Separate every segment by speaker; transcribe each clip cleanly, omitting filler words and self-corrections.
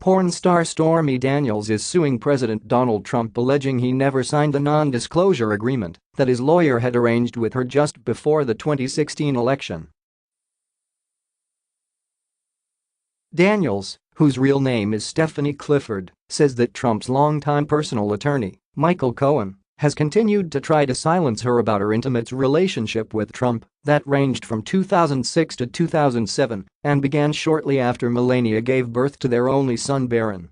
Speaker 1: Porn star Stormy Daniels is suing President Donald Trump, alleging he never signed the non-disclosure agreement that his lawyer had arranged with her just before the 2016 election. Daniels, whose real name is Stephanie Clifford, says that Trump's longtime personal attorney, Michael Cohen, has continued to try to silence her about her intimate relationship with Trump that ranged from 2006 to 2007 and began shortly after Melania gave birth to their only son Barron.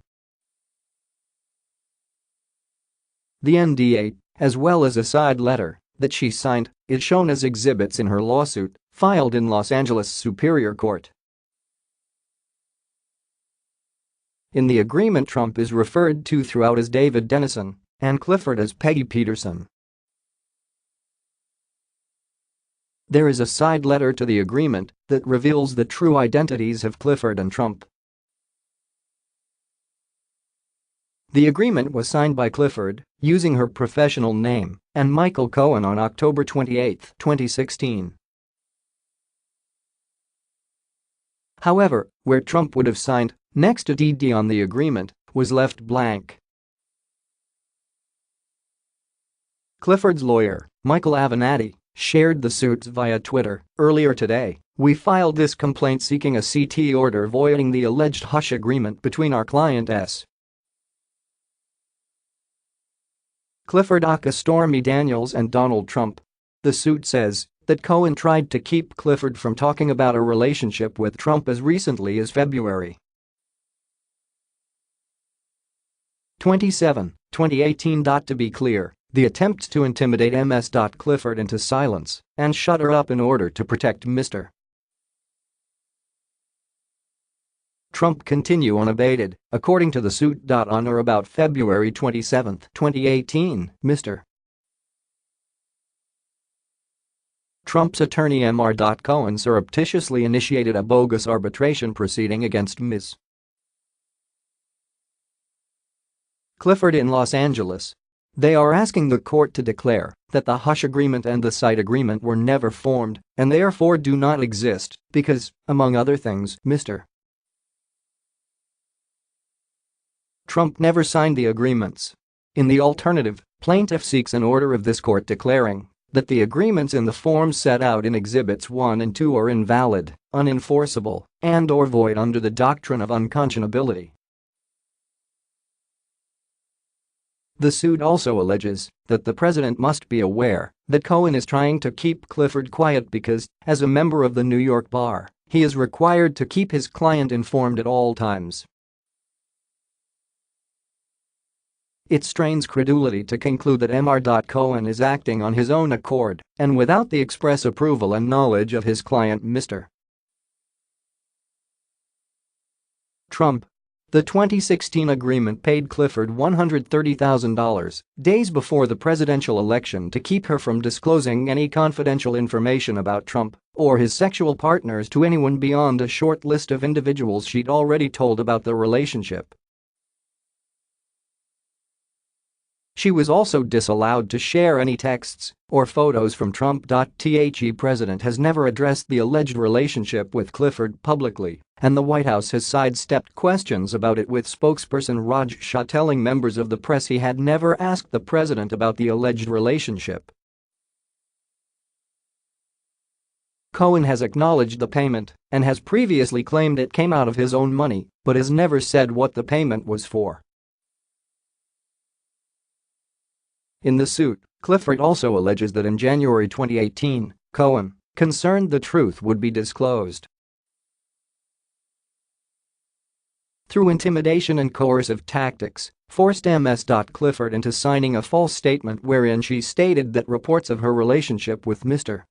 Speaker 1: The NDA, as well as a side letter that she signed, is shown as exhibits in her lawsuit filed in Los Angeles Superior Court. In the agreement, Trump is referred to throughout as David Dennison and Clifford as Peggy Peterson. There is a side letter to the agreement that reveals the true identities of Clifford and Trump. The agreement was signed by Clifford using her professional name and Michael Cohen on October 28, 2016. However, where Trump would have signed next to DD on the agreement was left blank. Clifford's lawyer, Michael Avenatti, shared the suits via Twitter earlier today. "We filed this complaint seeking a CT order voiding the alleged hush agreement between our client S. Clifford aka Stormy Daniels and Donald Trump." The suit says that Cohen tried to keep Clifford from talking about a relationship with Trump as recently as February 27, 2018. To be clear, the attempt to intimidate Ms. Clifford into silence and shut her up in order to protect Mr. Trump continue unabated, according to the suit. On or about February 27, 2018, Mr. Trump's attorney Mr. Cohen surreptitiously initiated a bogus arbitration proceeding against Ms. Clifford in Los Angeles. They are asking the court to declare that the hush agreement and the site agreement were never formed and therefore do not exist because, among other things, Mr. Trump never signed the agreements. In the alternative, plaintiff seeks an order of this court declaring that the agreements in the form set out in Exhibits 1 and 2 are invalid, unenforceable, and/or void under the doctrine of unconscionability. The suit also alleges that the president must be aware that Cohen is trying to keep Clifford quiet because, as a member of the New York bar, he is required to keep his client informed at all times. It strains credulity to conclude that Mr. Cohen is acting on his own accord and without the express approval and knowledge of his client Mr. Trump. The 2016 agreement paid Clifford $130,000 days before the presidential election to keep her from disclosing any confidential information about Trump or his sexual partners to anyone beyond a short list of individuals she'd already told about the relationship. She was also disallowed to share any texts or photos from Trump. The president has never addressed the alleged relationship with Clifford publicly, and the White House has sidestepped questions about it, with spokesperson Raj Shah telling members of the press he had never asked the president about the alleged relationship. Cohen has acknowledged the payment and has previously claimed it came out of his own money, but has never said what the payment was for. In the suit, Clifford also alleges that in January 2018, Cohen, concerned the truth would be disclosed, through intimidation and coercive tactics, forced Ms. Clifford into signing a false statement wherein she stated that reports of her relationship with Mr.